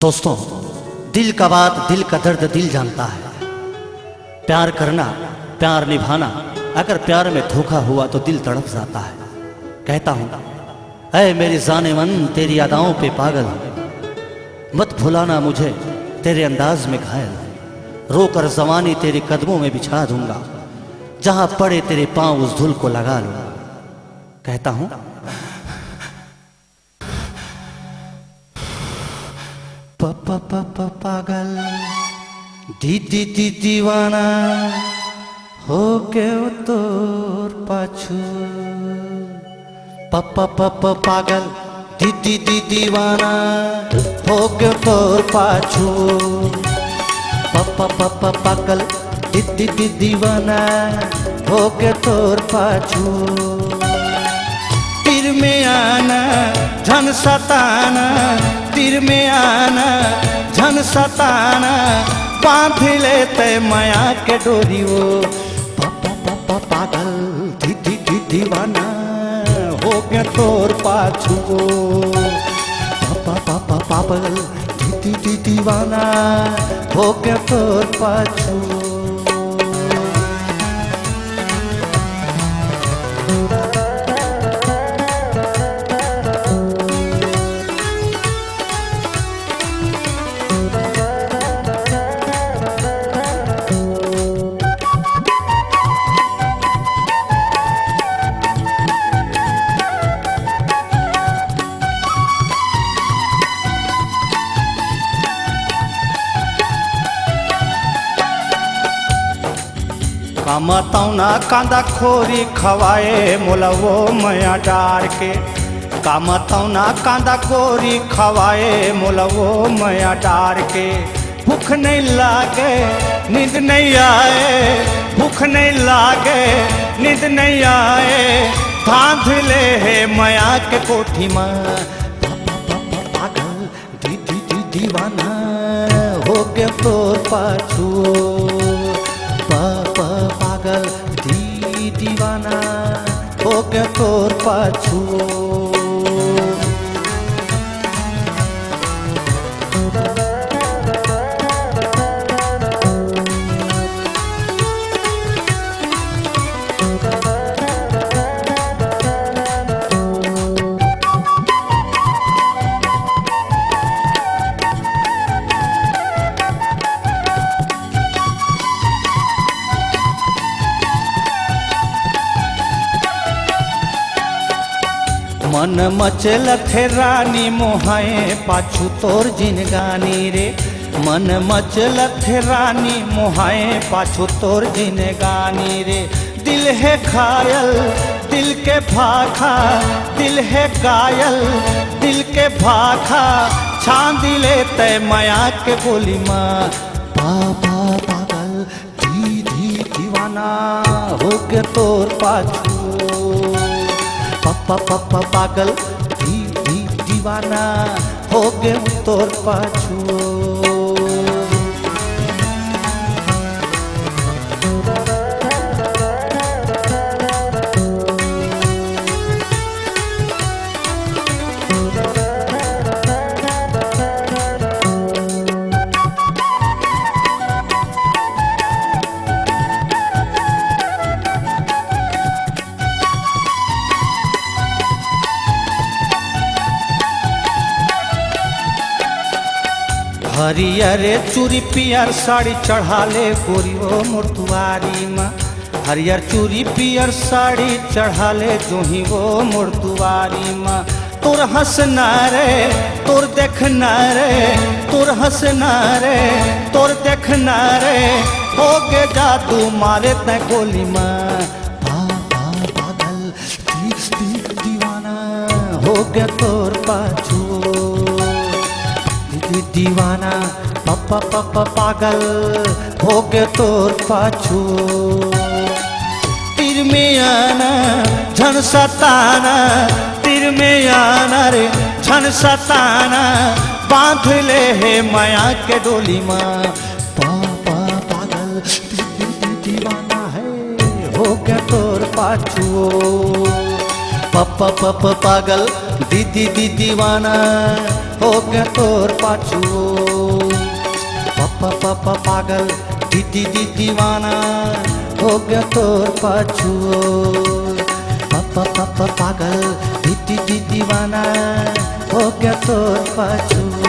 दोस्तों, दिल का बात, दिल का दर्द दिल जानता है। प्यार करना, प्यार निभाना, अगर प्यार में धोखा हुआ तो दिल तड़प जाता है। कहता हूँ, ऐ मेरी जाने मन तेरी यादाओं पे पागल, मत भुलाना मुझे तेरे अंदाज में घायल, रोकर जवानी तेरे कदमों में बिछा दूंगा, जहां पड़े तेरे पांव उस धुल को लगा लूंगा। कहता हूँ, पागल दीदी दी दीवाना हो के तोर पाछू, पागल दीदी दी दीवाना हो के तोर पाछू, पागल दीदी दी दीवाना हो के तोर पाछू। तीर में आना झन सताना, तीर में आना झन सताना, बांध लेते माया के डोरी वो, पागल दीदी दी दीवाना हो गया तोर पाछू, पागल दीदी दी दीवाना हो गया तोर पाछू। कामतौना कांदा खोरी खवाए मोलवो मया डार के, कामतौना कांदा खोरी खवाए मोलवो मया डार के। भूख नहीं लागे नींद नहीं आए, भूख नहीं लागे नींद नहीं आए, बांध ले है मया के कोठी में, पागल दीदी दी दीवाना हो के तोर पाछू, पागल दी दीवाना हो गया तोर पाछू। मन मचल थे रानी मोहाए पाछू तोर जिनगानी रे, मन मचल थे रानी मोहाए पाछू तोर जिनगानी रे। दिल है घायल दिल के भाखा, दिल है घायल दिल के भाखा, छान दिले तय माया के गोली माँ, पागल दीदी दीवाना हो के तोर पाछू, पागल दी दीवाना हो गए तोर पाछू। हरियर चूरी पियर साड़ी चढ़ा ले गोरी वो मुर्दुआरी माँ, हरियर चूरी पियर साड़ी चढ़ा ले जोही वो मुर्दुआरी माँ। तोर हंसना रे तोर देखना रे, तोर हंसना रे तोर देखना रे, हो गे जादू मारे तय गोली माँ, पागल दीवाना हो गया तोर पाछू, दीवाना पागल हो गया तोर पाछू। तीर में आना झन सताना, तीर में आना रे झन सताना, बांध ले है माया के डोली माँ, पागल दीवाना है हो गया तोर पाछू, पागल दीदी दी दीवाना हो गया तोर पाछुओ। पापा पागल दीदी दी दीवाना हो गया तोर पाछुओ। पापा पागल दीदी दी दीवाना हो गया तोर पाछुओ।